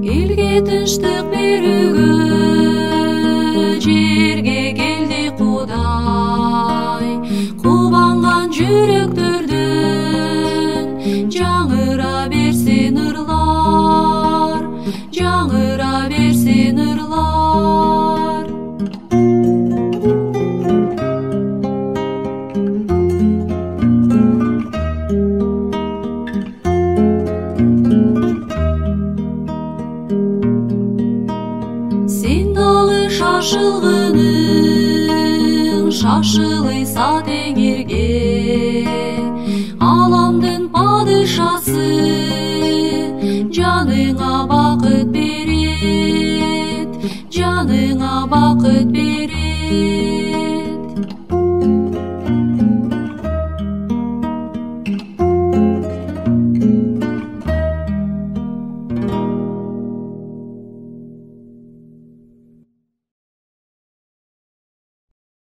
Elge тынчтык берүүгө жерге келди Кудай. Кубанган жүрөктөрдөн жаңыра берсин ырлар, жаңыра берсин ырлар. Сен дагы шашылгының, шашылыйса теңирге.